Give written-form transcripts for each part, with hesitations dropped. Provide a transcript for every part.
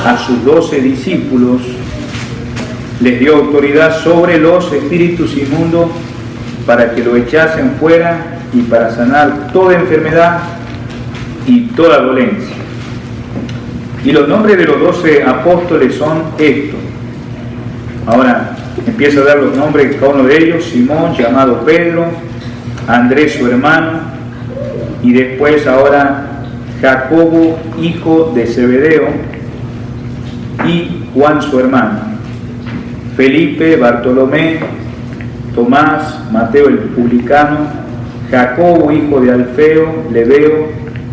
a sus 12 discípulos, les dio autoridad sobre los espíritus inmundos para que lo echasen fuera y para sanar toda enfermedad y toda dolencia. Y los nombres de los 12 apóstoles son estos. Ahora empiezo a dar los nombres de cada uno de ellos: Simón, llamado Pedro, Andrés su hermano, y después ahora Jacobo, hijo de Zebedeo, y Juan su hermano, Felipe, Bartolomé, Tomás, Mateo el publicano, Jacobo, hijo de Alfeo, Lebeo,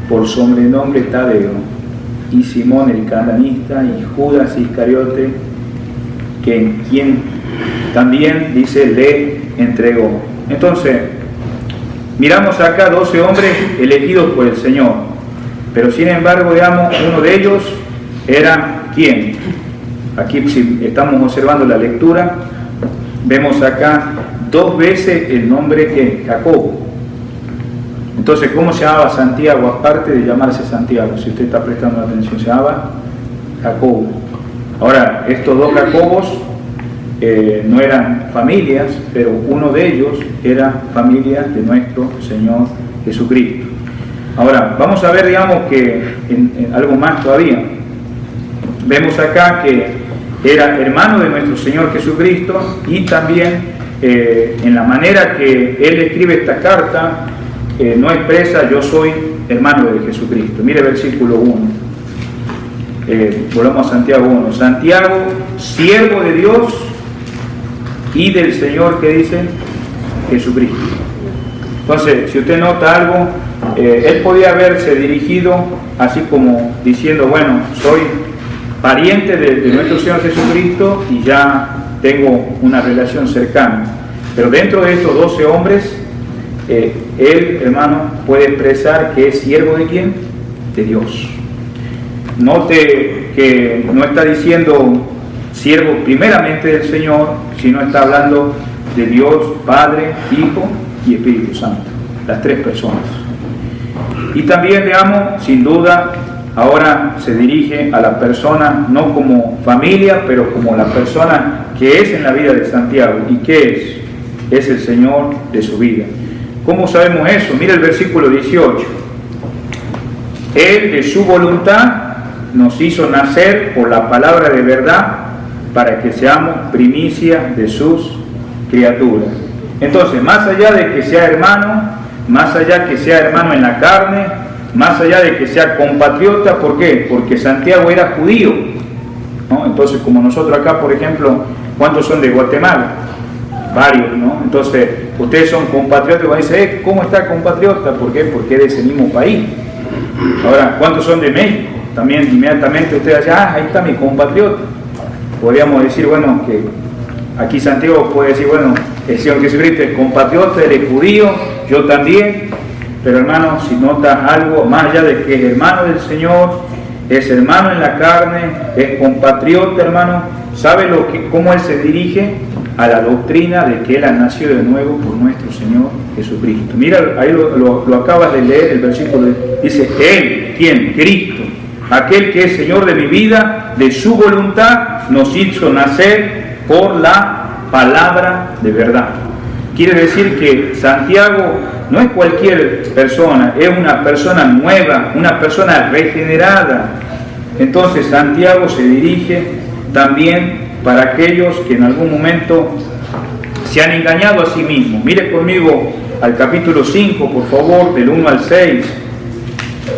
por sobrenombre Tadeo, y Simón el cananista, y Judas Iscariote, quien también, dice, le entregó. Entonces, miramos acá 12 hombres elegidos por el Señor, pero sin embargo, veamos, uno de ellos era ¿quién? Aquí, si estamos observando la lectura, vemos acá 2 veces el nombre que Jacobo. Entonces, ¿cómo se llamaba Santiago? Aparte de llamarse Santiago, si usted está prestando atención, se llamaba Jacobo. Ahora, estos 2 Jacobos no eran familias, pero uno de ellos era familia de nuestro Señor Jesucristo. Ahora, vamos a ver, digamos, que en algo más todavía. Vemos acá que era hermano de nuestro Señor Jesucristo, y también en la manera que él escribe esta carta, no expresa yo soy hermano de Jesucristo. Mire versículo 1. Volvamos a Santiago 1. Santiago, siervo de Dios y del Señor, que dice Jesucristo. Entonces, si usted nota algo, él podía haberse dirigido así como diciendo, bueno, soy pariente de nuestro Señor Jesucristo y ya tengo una relación cercana. Pero dentro de estos 12 hombres, él, hermano, puede expresar que es siervo de ¿quién? De Dios. Note que no está diciendo siervo primeramente del Señor, sino está hablando de Dios, Padre, Hijo y Espíritu Santo, las 3 personas. Y también, veamos, sin duda, ahora se dirige a la persona no como familia, pero como la persona que es en la vida de Santiago. ¿Y qué es? Es el Señor de su vida. ¿Cómo sabemos eso? Mira el versículo 18. Él de su voluntad nos hizo nacer por la palabra de verdad para que seamos primicia de sus criaturas. Entonces, más allá de que sea hermano, más allá que sea hermano en la carne, más allá de que sea compatriota, ¿por qué? Porque Santiago era judío, ¿no? Entonces, como nosotros acá, por ejemplo, ¿cuántos son de Guatemala? Varios, ¿no? Entonces, ustedes son compatriotas y van a decir, ¿cómo está compatriota? ¿Por qué? Porque es de ese mismo país. Ahora, ¿cuántos son de México? También inmediatamente ustedes dicen, ahí está mi compatriota. Podríamos decir, bueno, que aquí Santiago puede decir, bueno, el Señor Jesucristo es compatriota, él es judío, yo también. Pero hermano, si nota algo, más allá de que es hermano del Señor, es hermano en la carne, es compatriota, hermano, ¿sabe cómo él se dirige? A la doctrina de que él ha nacido de nuevo por nuestro Señor Jesucristo. Mira, ahí lo acabas de leer, el versículo dice, él, ¿quién? Cristo, aquel que es Señor de mi vida, de su voluntad nos hizo nacer por la palabra de verdad. Quiere decir que Santiago no es cualquier persona, es una persona nueva, una persona regenerada. Entonces Santiago se dirige también para aquellos que en algún momento se han engañado a sí mismos. Mire conmigo al capítulo 5, por favor, del 1 al 6.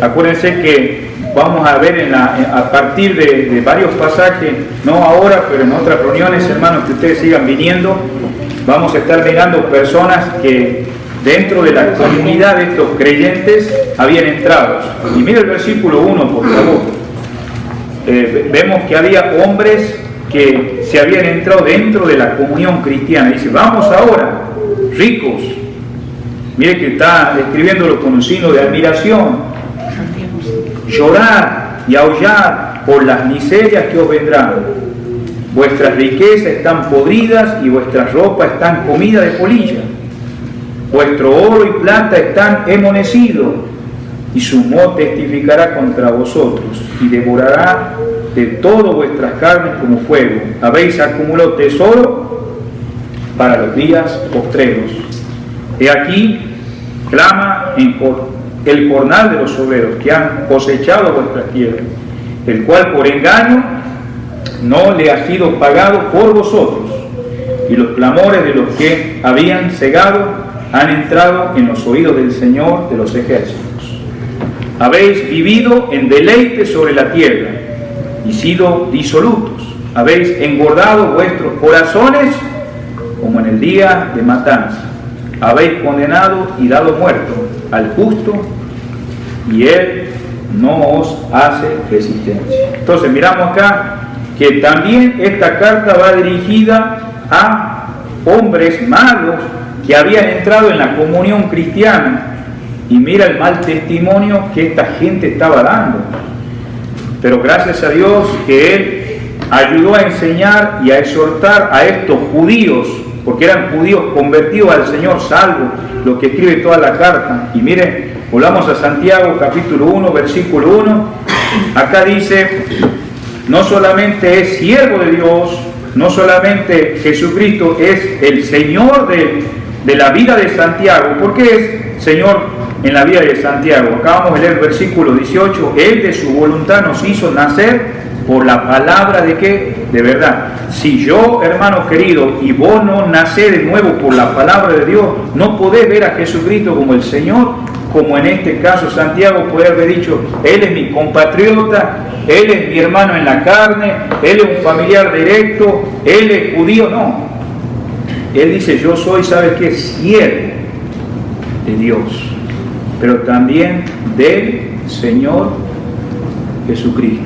Acuérdense que vamos a ver a partir de varios pasajes, no ahora, pero en otras reuniones, hermanos, que ustedes sigan viniendo, vamos a estar mirando personas que dentro de la comunidad de estos creyentes habían entrado. Y mire el versículo 1, por favor. Vemos que había hombres que se habían entrado dentro de la comunión cristiana. Dice, vamos ahora, ricos. Mire que está escribiéndolo con un signo de admiración. Llorar y aullar por las miserias que os vendrán. Vuestras riquezas están podridas y vuestras ropas están comidas de polilla. Vuestro oro y plata están enmonecidos, y su moho testificará contra vosotros y devorará de todas vuestras carnes como fuego. Habéis acumulado tesoro para los días postreros. He aquí, clama el jornal de los obreros que han cosechado vuestra tierra, el cual por engaño no le ha sido pagado por vosotros, y los clamores de los que habían cegado han entrado en los oídos del Señor de los ejércitos. Habéis vivido en deleite sobre la tierra y sido disolutos. Habéis engordado vuestros corazones como en el día de matanza. Habéis condenado y dado muerto al justo, y él no os hace resistencia. Entonces miramos acá que también esta carta va dirigida a hombres malos que habían entrado en la comunión cristiana, y mira el mal testimonio que esta gente estaba dando. Pero gracias a Dios que Él ayudó a enseñar y a exhortar a estos judíos, porque eran judíos convertidos al Señor, salvo lo que escribe toda la carta. Y miren, volvamos a Santiago capítulo 1, versículo 1. Acá dice: no solamente es siervo de Dios, no solamente Jesucristo es el Señor de la vida de Santiago. ¿Por qué es Señor en la vida de Santiago? Acabamos de leer el versículo 18. Él de su voluntad nos hizo nacer por la palabra de ¿qué? De verdad. Si yo, hermano querido, y vos no nacés de nuevo por la palabra de Dios, no podés ver a Jesucristo como el Señor, como en este caso Santiago puede haber dicho: Él es mi compatriota, Él es mi hermano en la carne, Él es un familiar directo, Él es judío. No. Él dice: yo soy, ¿sabe qué? Siervo de Dios, pero también del Señor Jesucristo.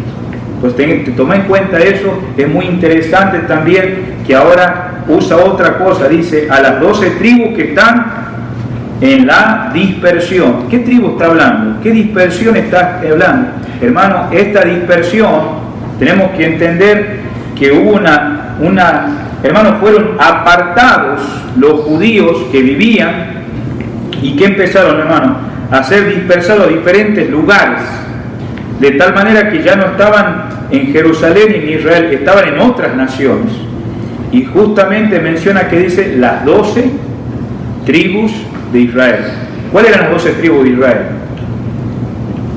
Pues toma en cuenta eso. Es muy interesante también que ahora usa otra cosa. Dice: a las 12 tribus que están en la dispersión. ¿Qué tribu está hablando? ¿Qué dispersión está hablando? Hermano, esta dispersión tenemos que entender que hubo hermanos, fueron apartados los judíos que vivían y que empezaron, hermano, a ser dispersados a diferentes lugares, de tal manera que ya no estaban en Jerusalén ni en Israel, estaban en otras naciones. Y justamente menciona que dice las 12 tribus de Israel. ¿Cuáles eran las 12 tribus de Israel?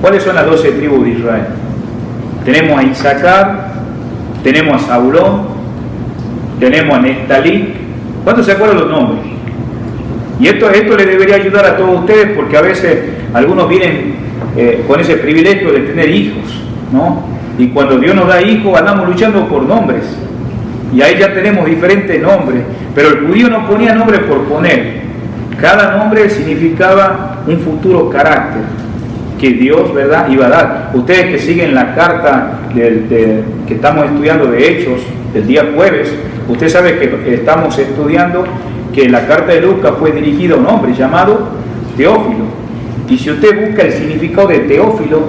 ¿Cuáles son las 12 tribus de Israel? Tenemos a Isaacar, tenemos a Zabulón, tenemos a Neftalí. ¿Cuántos se acuerdan los nombres? Y esto les debería ayudar a todos ustedes, porque a veces algunos vienen con ese privilegio de tener hijos, ¿no? Y cuando Dios nos da hijos andamos luchando por nombres, y ahí ya tenemos diferentes nombres, pero el judío no ponía nombre por poner. Cada nombre significaba un futuro carácter que Dios, ¿verdad?, iba a dar. Ustedes que siguen la carta que estamos estudiando de Hechos del día jueves, usted sabe que estamos estudiando que la carta de Lucas fue dirigida a un hombre llamado Teófilo. Y si usted busca el significado de Teófilo,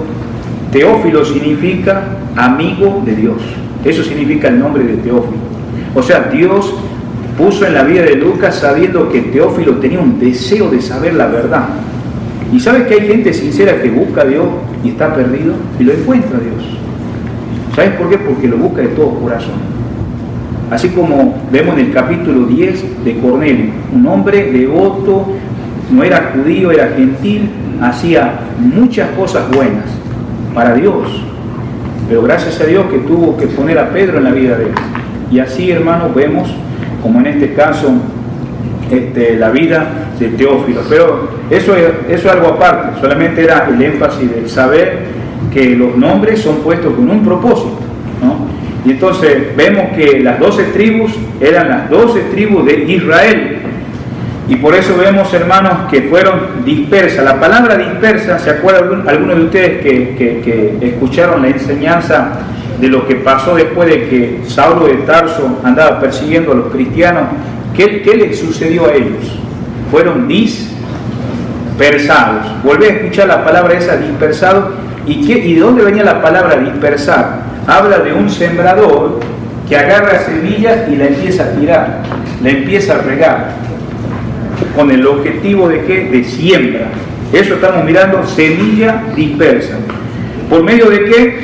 Teófilo significa amigo de Dios. Eso significa el nombre de Teófilo. O sea, Dios puso en la vida de Lucas sabiendo que Teófilo tenía un deseo de saber la verdad. Y ¿sabes que hay gente sincera que busca a Dios y está perdido? Y lo encuentra a Dios. ¿Sabes por qué? Porque lo busca de todo corazón. Así como vemos en el capítulo 10 de Cornelio, un hombre devoto, no era judío, era gentil, hacía muchas cosas buenas para Dios, pero gracias a Dios que tuvo que poner a Pedro en la vida de él. Y así, hermanos, vemos como en este caso la vida de Teófilo. Pero eso es algo aparte, solamente era el énfasis de saber que los nombres son puestos con un propósito, ¿no? Y entonces vemos que las 12 tribus eran las 12 tribus de Israel. Y por eso vemos, hermanos, que fueron dispersas. La palabra dispersa, ¿se acuerdan algunos de ustedes que escucharon la enseñanza de lo que pasó después de que Saulo de Tarso andaba persiguiendo a los cristianos? ¿Qué les sucedió a ellos? Fueron dispersados. Volví a escuchar la palabra esa, dispersado. ¿Y de dónde venía la palabra dispersar? Habla de un sembrador que agarra semillas y la empieza a tirar, la empieza a regar, con el objetivo de ¿qué? De siembra. Eso estamos mirando, semilla dispersa. ¿Por medio de qué?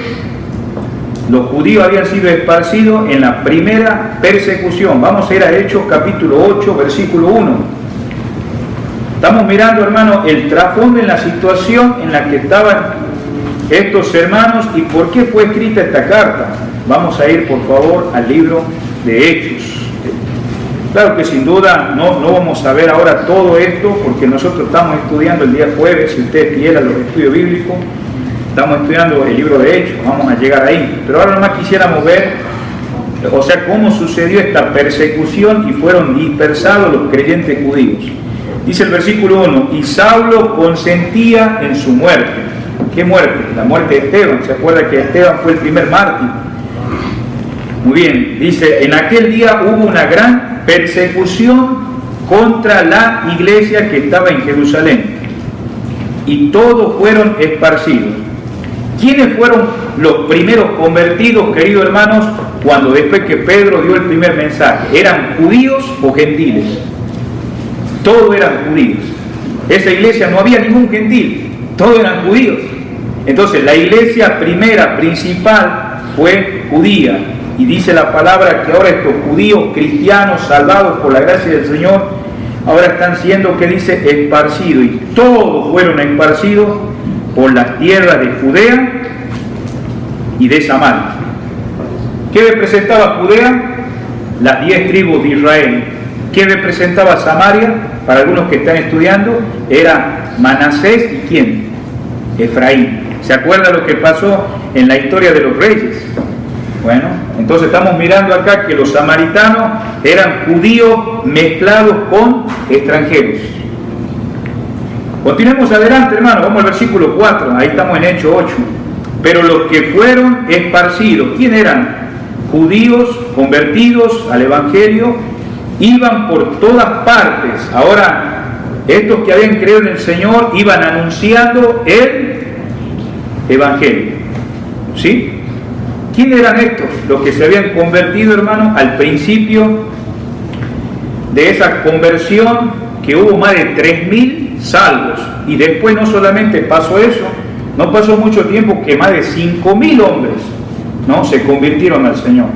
los judíos habían sido esparcidos en la primera persecución. Vamos a ir a Hechos capítulo 8, versículo 1. Estamos mirando, hermano, el trasfondo en la situación en la que estaban estos hermanos y por qué fue escrita esta carta. Vamos a ir, por favor, al libro de Hechos. Claro que sin duda no vamos a ver ahora todo esto, porque nosotros estamos estudiando el día jueves, si usted quiera los estudios bíblicos, estamos estudiando el libro de Hechos, vamos a llegar ahí. Pero ahora nomás quisiéramos ver, o sea, cómo sucedió esta persecución y fueron dispersados los creyentes judíos. Dice el versículo 1, y Saulo consentía en su muerte. ¿Qué muerte? La muerte de Esteban. ¿Se acuerda que Esteban fue el primer mártir? Muy bien, dice, en aquel día hubo una gran persecución contra la iglesia que estaba en Jerusalén y todos fueron esparcidos. ¿Quiénes fueron los primeros convertidos, queridos hermanos, cuando después que Pedro dio el primer mensaje? ¿Eran judíos o gentiles? Todos eran judíos. Esa iglesia no había ningún gentil, todos eran judíos. Entonces la iglesia primera, principal, fue judía. Y dice la palabra que ahora estos judíos cristianos salvados por la gracia del Señor, ahora están siendo, que dice, esparcidos. Y todos fueron esparcidos por las tierras de Judea y de Samaria. ¿Qué representaba Judea? Las 10 tribus de Israel. ¿Qué representaba Samaria? Para algunos que están estudiando, era Manasés y ¿quién? Efraín. ¿Se acuerda lo que pasó en la historia de los reyes? Bueno, entonces estamos mirando acá que los samaritanos eran judíos mezclados con extranjeros. Continuemos adelante, hermano, vamos al versículo 4, ahí estamos en Hechos 8. Pero los que fueron esparcidos, ¿quién eran? Judíos convertidos al Evangelio, iban por todas partes. Ahora, estos que habían creído en el Señor iban anunciando el Evangelio. ¿Sí? ¿Quién eran estos? Los que se habían convertido, hermano, al principio de esa conversión, que hubo más de 3.000 salvos. Y después no solamente pasó eso, no pasó mucho tiempo que más de 5.000 hombres, ¿no?, se convirtieron al Señor.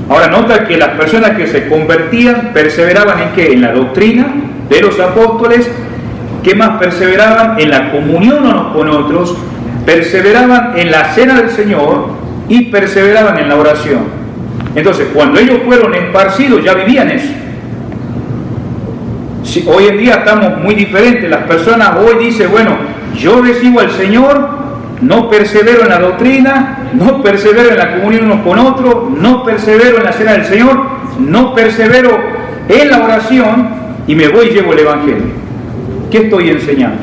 Ahora nota que las personas que se convertían perseveraban en ¿qué? En la doctrina de los apóstoles. ¿Qué más perseveraban? En la comunión unos con otros, perseveraban en la cena del Señor y perseveraban en la oración. Entonces, cuando ellos fueron esparcidos, ya vivían eso. Si, hoy en día estamos muy diferentes. Las personas hoy dicen, bueno, yo recibo al Señor, no persevero en la doctrina, no persevero en la comunión unos con otros, no persevero en la cena del Señor, no persevero en la oración y me voy y llevo el Evangelio. ¿Qué estoy enseñando?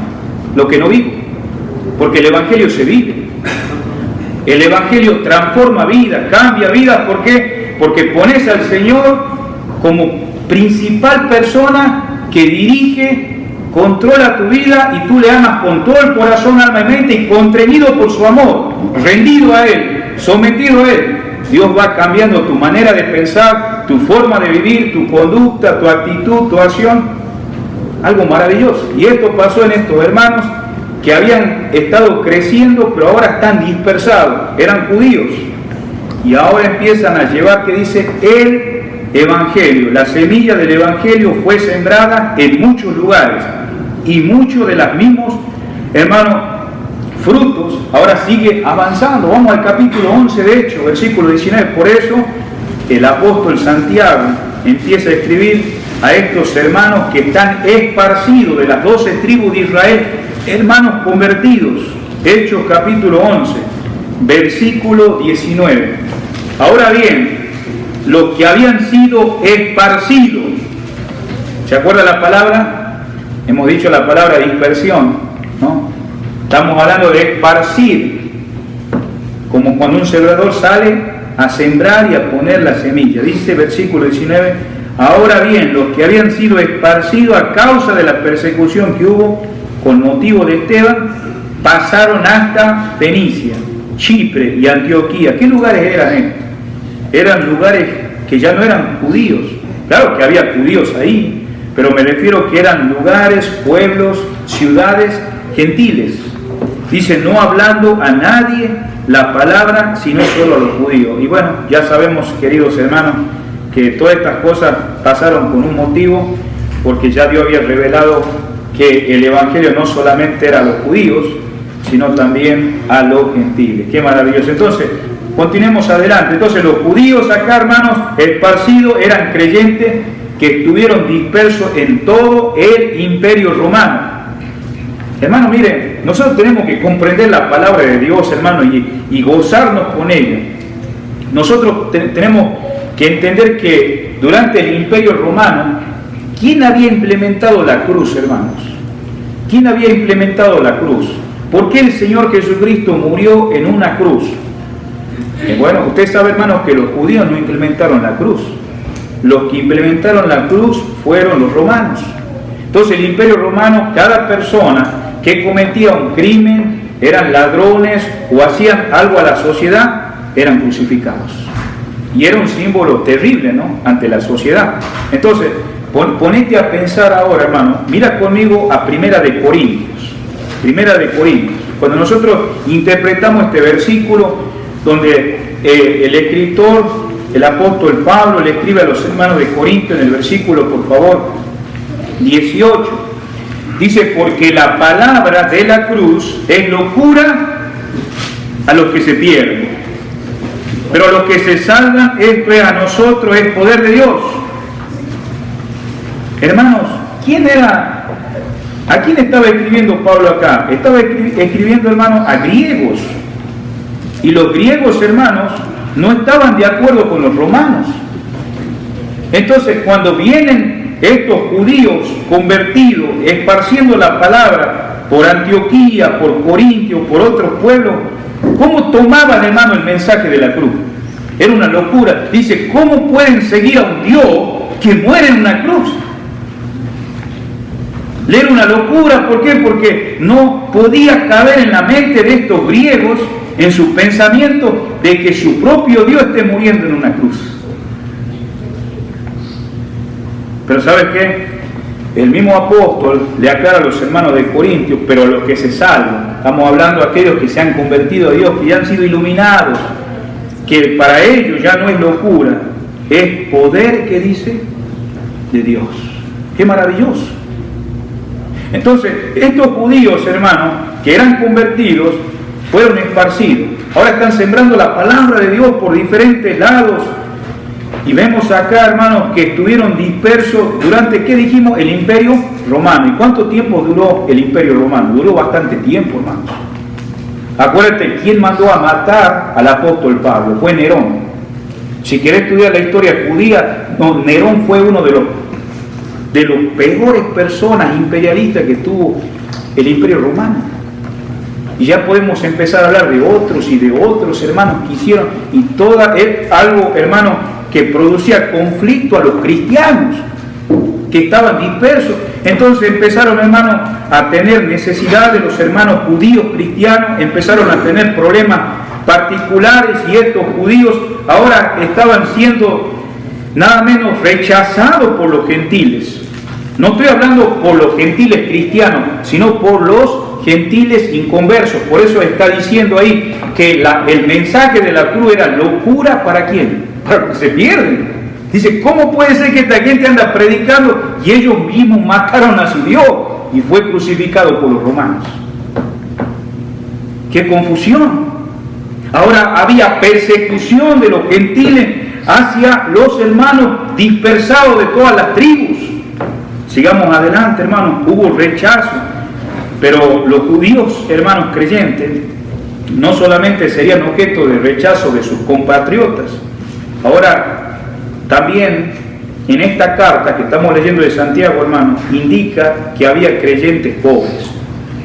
Lo que no vivo. Porque el Evangelio se vive. El Evangelio transforma vidas, cambia vidas. ¿Por qué? Porque pones al Señor como principal persona que dirige, controla tu vida y tú le amas con todo el corazón, alma y mente y contenido por su amor, rendido a Él, sometido a Él. Dios va cambiando tu manera de pensar, tu forma de vivir, tu conducta, tu actitud, tu acción. Algo maravilloso. Y esto pasó en estos hermanos que habían estado creciendo, pero ahora están dispersados. Eran judíos. Y ahora empiezan a llevar, que dice, el Evangelio. La semilla del Evangelio fue sembrada en muchos lugares. Y muchos de los mismos, hermanos, frutos, ahora sigue avanzando. Vamos al capítulo 11 de Hechos, versículo 19. Por eso, el apóstol Santiago empieza a escribir a estos hermanos que están esparcidos de las 12 tribus de Israel, hermanos convertidos. Hechos capítulo 11, versículo 19. Ahora bien, los que habían sido esparcidos, ¿se acuerda la palabra? Hemos dicho la palabra dispersión, ¿no? Estamos hablando de esparcir, como cuando un sembrador sale a sembrar y a poner la semilla. Dice versículo 19, ahora bien, los que habían sido esparcidos a causa de la persecución que hubo con motivo de Esteban, pasaron hasta Fenicia, Chipre y Antioquía. ¿Qué lugares eran estos? Eran lugares que ya no eran judíos. Claro que había judíos ahí, pero me refiero que eran lugares, pueblos, ciudades gentiles. Dice, no hablando a nadie la palabra, sino solo a los judíos. Y bueno, ya sabemos, queridos hermanos, que todas estas cosas pasaron con un motivo, porque ya Dios había revelado que el Evangelio no solamente era a los judíos, sino también a los gentiles. ¡Qué maravilloso! Entonces, continuemos adelante. Entonces, los judíos acá, hermanos, esparcidos, eran creyentes que estuvieron dispersos en todo el imperio romano. Hermano, miren, nosotros tenemos que comprender la palabra de Dios, hermano, y gozarnos con ella. Nosotros tenemos que entender que durante el imperio romano, ¿quién había implementado la cruz, hermanos? ¿Quién había implementado la cruz? ¿Por qué el Señor Jesucristo murió en una cruz? Bueno, usted sabe, hermanos, que los judíos no implementaron la cruz. Los que implementaron la cruz fueron los romanos. Entonces el imperio romano, cada persona que cometía un crimen, eran ladrones o hacían algo a la sociedad, eran crucificados. Y era un símbolo terrible, ¿no?, ante la sociedad. Entonces, ponete a pensar ahora, hermano, mira conmigo a Primera de Corintios. Primera de Corintios. Cuando nosotros interpretamos este versículo, donde el escritor, el apóstol Pablo, le escribe a los hermanos de Corinto en el versículo, por favor, 18. Dice, porque la palabra de la cruz es locura a los que se pierden, pero a los que se salvan, esto es a nosotros, es poder de Dios. Hermanos, ¿a quién estaba escribiendo Pablo acá? Estaba escribiendo, hermanos, a griegos. Y los griegos, hermanos, no estaban de acuerdo con los romanos. Entonces, cuando vienen estos judíos convertidos, esparciendo la palabra por Antioquía, por Corintio, por otros pueblos, ¿cómo tomaban, hermano, el mensaje de la cruz? Era una locura. Dice, ¿cómo pueden seguir a un Dios que muere en una cruz? Era una locura. ¿Por qué? Porque no podía caber en la mente de estos griegos, en su pensamiento, de que su propio Dios esté muriendo en una cruz. Pero ¿sabes qué? El mismo apóstol le aclara a los hermanos de Corintios, pero a los que se salvan, estamos hablando de aquellos que se han convertido a Dios, que ya han sido iluminados, que para ellos ya no es locura, es poder, ¿qué dice? De Dios. ¡Qué maravilloso! Entonces, estos judíos, hermanos, que eran convertidos, fueron esparcidos. Ahora están sembrando la palabra de Dios por diferentes lados. Y vemos acá, hermanos, que estuvieron dispersos durante, ¿qué dijimos? El imperio romano. ¿Y cuánto tiempo duró el imperio romano? Duró bastante tiempo, hermanos. Acuérdate, ¿quién mandó a matar al apóstol Pablo? Fue Nerón. Si querés estudiar la historia judía, no, Nerón fue uno de los peores personas imperialistas que tuvo el imperio romano. Y ya podemos empezar a hablar de otros y de otros hermanos que hicieron, y todo es algo, hermano, que producía conflicto a los cristianos que estaban dispersos. Entonces empezaron, hermanos, a tener necesidad de los hermanos judíos cristianos, empezaron a tener problemas particulares, y estos judíos ahora estaban siendo nada menos rechazados por los gentiles. No estoy hablando por los gentiles cristianos, sino por los gentiles inconversos. Por eso está diciendo ahí que el mensaje de la cruz era locura. ¿Para quién? Para los que se pierden. Dice, ¿cómo puede ser que esta gente anda predicando y ellos mismos mataron a su Dios y fue crucificado por los romanos? ¡Qué confusión! Ahora había persecución de los gentiles hacia los hermanos dispersados de todas las tribus. Sigamos adelante, hermanos. Hubo rechazo, pero los judíos, hermanos creyentes, no solamente serían objeto de rechazo de sus compatriotas. Ahora, también en esta carta que estamos leyendo de Santiago, hermanos, indica que había creyentes pobres.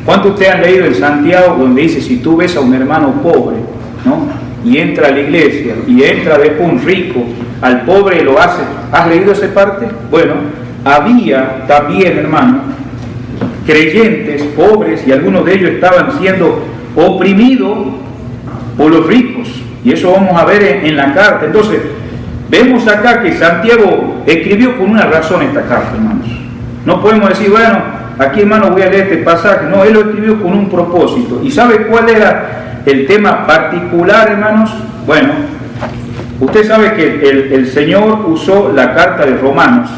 ¿Cuántos ustedes han leído en Santiago donde dice, si tú ves a un hermano pobre, ¿no?, y entra a la iglesia, y entra después un rico, al pobre lo hace? ¿Has leído esa parte? Bueno, había también, hermano, creyentes pobres, y algunos de ellos estaban siendo oprimidos por los ricos, y eso vamos a ver en la carta. Entonces, vemos acá que Santiago escribió con una razón esta carta, hermanos. No podemos decir, bueno, aquí hermano voy a leer este pasaje. No, él lo escribió con un propósito. ¿Y sabe cuál era el tema particular, hermanos? Bueno, usted sabe que el Señor usó la carta de Romanos.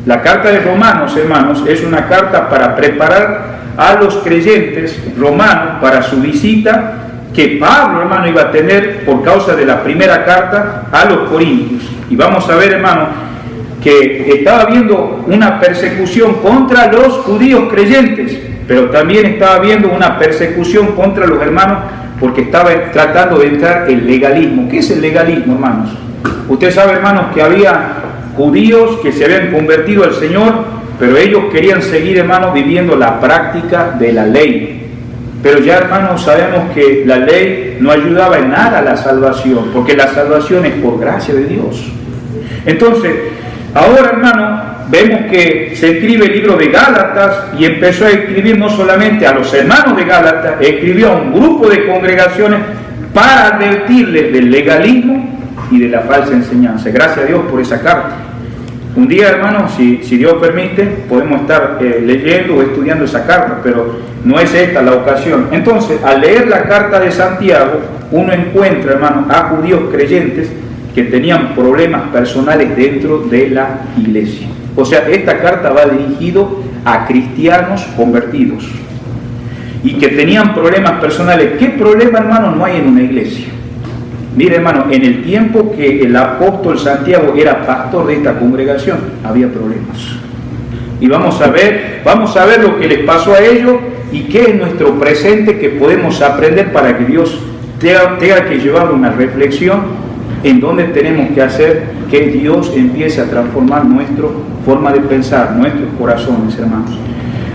La carta de Romanos, hermanos, es una carta para preparar a los creyentes romanos para su visita que Pablo, hermano, iba a tener por causa de la primera carta a los Corintios. Y vamos a ver, hermano, que estaba habiendo una persecución contra los judíos creyentes, pero también estaba habiendo una persecución contra los hermanos porque estaba tratando de entrar el legalismo. ¿Qué es el legalismo, hermanos? Usted sabe, hermanos, que había judíos que se habían convertido al Señor, pero ellos querían seguir, hermanos, viviendo la práctica de la ley. Pero ya, hermanos, sabemos que la ley no ayudaba en nada a la salvación, porque la salvación es por gracia de Dios. Entonces, ahora, hermano, vemos que se escribe el libro de Gálatas y empezó a escribir no solamente a los hermanos de Gálatas, escribió a un grupo de congregaciones para advertirles del legalismo y de la falsa enseñanza. Gracias a Dios por esa carta. Un día, hermano, si Dios permite, podemos estar leyendo o estudiando esa carta, pero no es esta la ocasión. Entonces, al leer la carta de Santiago, uno encuentra, hermano, a judíos creyentes que tenían problemas personales dentro de la iglesia. O sea, esta carta va dirigido a cristianos convertidos y que tenían problemas personales. ¿Qué problema, hermano, no hay en una iglesia? Mire, hermano, en el tiempo que el apóstol Santiago era pastor de esta congregación, había problemas. Y vamos a ver lo que les pasó a ellos y qué es nuestro presente que podemos aprender para que Dios tenga que llevar una reflexión en donde tenemos que hacer que Dios empiece a transformar nuestra forma de pensar, nuestros corazones, hermanos.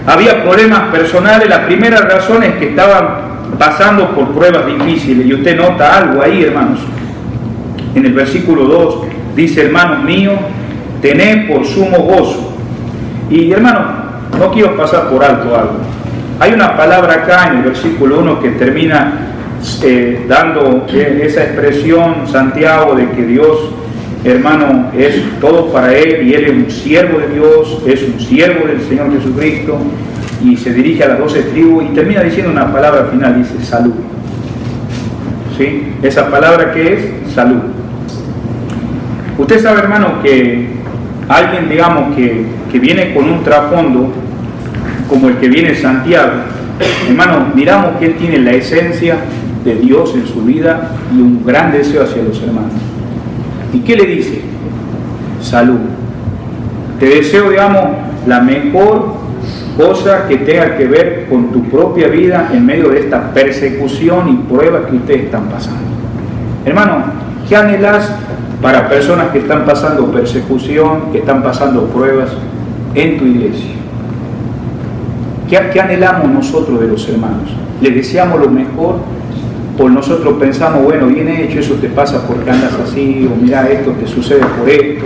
Había problemas personales. La primera razón es que estaban pasando por pruebas difíciles, y usted nota algo ahí, hermanos. En el versículo 2 dice: hermanos míos, tened por sumo gozo. Y hermanos, no quiero pasar por alto algo. Hay una palabra acá en el versículo 1 que termina dando esa expresión, Santiago, de que Dios, hermano, es todo para él y él es un siervo de Dios, es un siervo del Señor Jesucristo, y se dirige a las 12 tribus y termina diciendo una palabra final, dice salud. ¿Sí? Esa palabra que es salud. Usted sabe, hermano, que alguien, digamos, que viene con un trasfondo como el que viene Santiago, hermano, miramos que él tiene la esencia de Dios en su vida y un gran deseo hacia los hermanos. ¿Y qué le dice? Salud. Te deseo, digamos, la mejor cosa que tenga que ver con tu propia vida en medio de esta persecución y pruebas que ustedes están pasando. Hermano, ¿qué anhelas para personas que están pasando persecución, que están pasando pruebas en tu iglesia? ¿Qué anhelamos nosotros de los hermanos? ¿Les deseamos lo mejor? ¿O nosotros pensamos, bueno, bien hecho, eso te pasa porque andas así, o mira, esto te sucede por esto?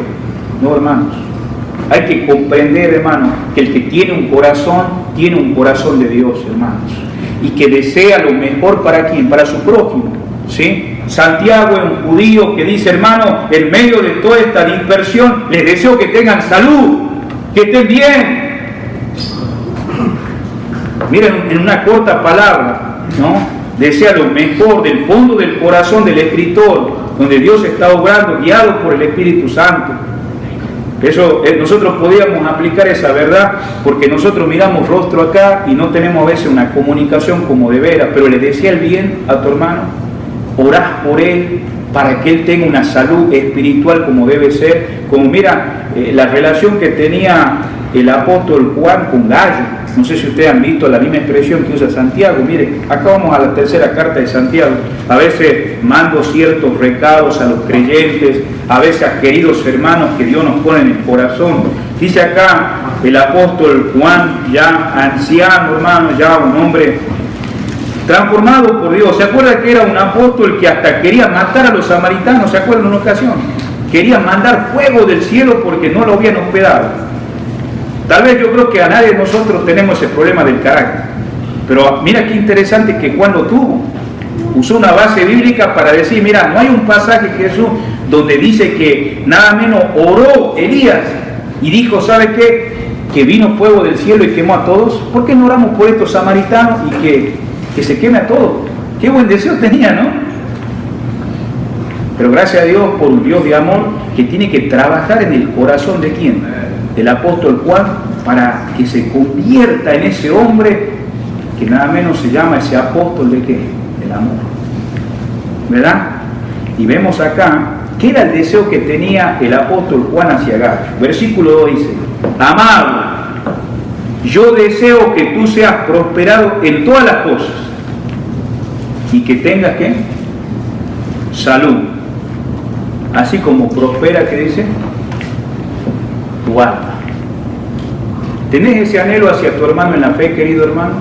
No, hermanos. Hay que comprender, hermano, que el que tiene un corazón de Dios, hermanos, y que desea lo mejor para quién, para su prójimo, ¿sí? Santiago es un judío que dice, hermano, en medio de toda esta dispersión, les deseo que tengan salud, que estén bien. Miren, en una corta palabra, ¿no? Desea lo mejor del fondo del corazón del escritor, donde Dios está obrando, guiado por el Espíritu Santo. Eso, nosotros podíamos aplicar esa verdad porque nosotros miramos rostro acá y no tenemos a veces una comunicación como de veras, pero le decía el bien a tu hermano, orás por él para que él tenga una salud espiritual como debe ser, como mira la relación que tenía el apóstol Juan con Gallo. No sé si ustedes han visto la misma expresión que usa Santiago. Mire, acá vamos a la tercera carta de Santiago. A veces mando ciertos recados a los creyentes, a veces a queridos hermanos que Dios nos pone en el corazón. Dice acá el apóstol Juan, ya anciano, hermano, ya un hombre transformado por Dios. ¿Se acuerda que era un apóstol que hasta quería matar a los samaritanos? ¿Se acuerdan en una ocasión? Quería mandar fuego del cielo porque no lo habían hospedado. Tal vez yo creo que a nadie de nosotros tenemos ese problema del carácter. Pero mira qué interesante que Juan lo tuvo. Usó una base bíblica para decir, mira, no hay un pasaje Jesús donde dice que nada menos oró Elías y dijo, ¿sabe qué? que vino fuego del cielo y quemó a todos? ¿Por qué no oramos por estos samaritanos y que se queme a todos? Qué buen deseo tenía, ¿no? Pero gracias a Dios por un Dios de amor que tiene que trabajar en el corazón de ¿quién? Del apóstol Juan, para que se convierta en ese hombre que nada menos se llama ese apóstol de ¿qué? Del amor. ¿Verdad? Y vemos acá que era el deseo que tenía el apóstol Juan hacia Gallo. Versículo 2 dice: amado, yo deseo que tú seas prosperado en todas las cosas y que tengas ¿qué? Salud, así como prospera, ¿qué dice? Tu alma. ¿Tenés ese anhelo hacia tu hermano en la fe, querido hermano?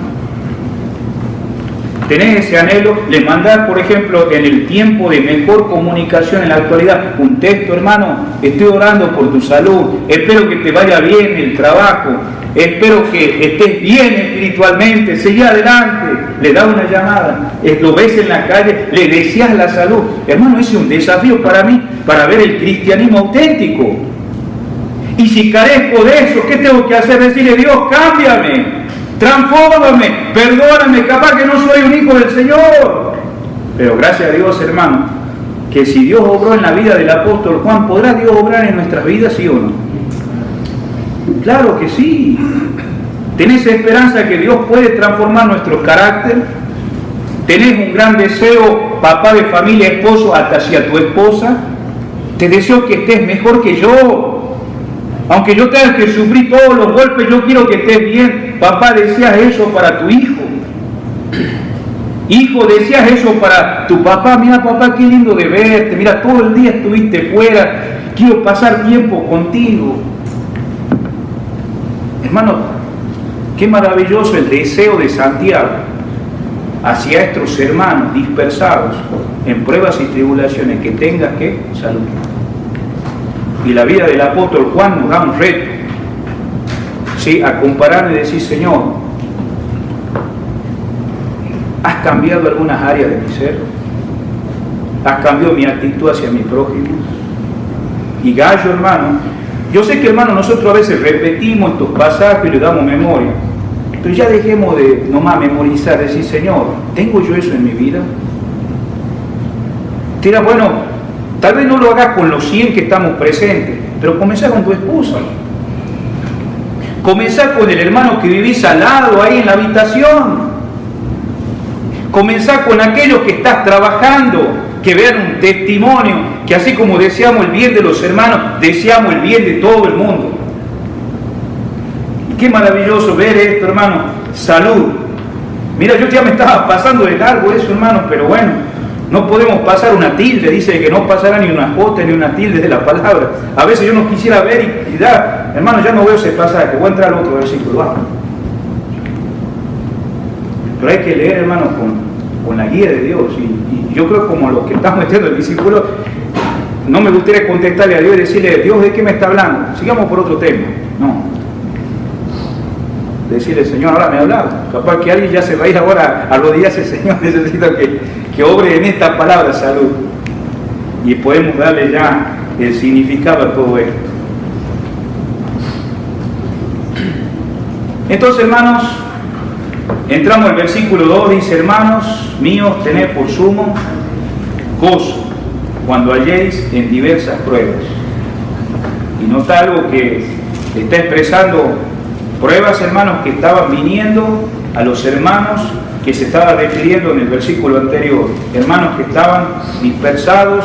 ¿Tenés ese anhelo? Le mandás, por ejemplo, en el tiempo de mejor comunicación en la actualidad, un texto: hermano, estoy orando por tu salud, espero que te vaya bien el trabajo, espero que estés bien espiritualmente, seguí adelante. Le da una llamada, lo ves en la calle, le deseas la salud. Hermano, ese es un desafío para mí, para ver el cristianismo auténtico. Y si carezco de eso, ¿qué tengo que hacer? Decirle: Dios, cámbiame, transfórmame, perdóname, capaz que no soy un hijo del Señor. Pero gracias a Dios, hermano, que si Dios obró en la vida del apóstol Juan, ¿podrá Dios obrar en nuestras vidas, sí o no? Claro que sí. ¿Tenés esperanza que Dios puede transformar nuestro carácter? ¿Tenés un gran deseo, papá de familia, esposo, hasta hacia tu esposa? Te deseo que estés mejor que yo. Aunque yo tenga que sufrir todos los golpes, yo quiero que estés bien. Papá, ¿deseas eso para tu hijo? Hijo, ¿deseas eso para tu papá? Mira, papá, qué lindo de verte. Mira, todo el día estuviste fuera. Quiero pasar tiempo contigo. Hermano, qué maravilloso el deseo de Santiago hacia estos hermanos dispersados en pruebas y tribulaciones, que tengas que salud. Y la vida del apóstol Juan nos da un reto, ¿sí? A comparar y decir: Señor, ¿has cambiado algunas áreas de mi ser? ¿Has cambiado mi actitud hacia mi prójimo? Y Gallo, hermano, yo sé que, hermano, nosotros a veces repetimos estos pasajes y le damos memoria, pero ya dejemos de nomás memorizar, decir: Señor, ¿tengo yo eso en mi vida? Te dirás: bueno, tal vez no lo hagas con los 100 que estamos presentes, pero comenzá con tu esposa. Comenzá con el hermano que vivís al lado, ahí en la habitación. Comenzá con aquellos que estás trabajando, que vean un testimonio, que así como deseamos el bien de los hermanos, deseamos el bien de todo el mundo. Y qué maravilloso ver esto, hermano. Salud. Mira, yo ya me estaba pasando de largo eso, hermano, pero bueno, no podemos pasar una tilde, dice que no pasará ni una jota ni una tilde de la palabra. A veces yo no quisiera ver y dar, hermano, ya no veo ese pasaje, voy a entrar al otro versículo, vamos. Pero hay que leer, hermano, con la guía de Dios. Y yo creo, como los que estamos metiendo el discípulo, no me gustaría contestarle a Dios y decirle: Dios, ¿de qué me está hablando? Sigamos por otro tema. No. Decirle: Señor, ahora me ha hablado. Capaz que alguien ya se va a ir ahora a arrodillarse: Señor, necesito que obre en esta palabra salud. Y podemos darle ya el significado a todo esto. Entonces, hermanos, entramos al versículo 2, dice: hermanos míos, tened por sumo gozo cuando halléis en diversas pruebas. Y nota algo que está expresando: pruebas, hermanos, que estaban viniendo a los hermanos que se estaba refiriendo en el versículo anterior. Hermanos que estaban dispersados,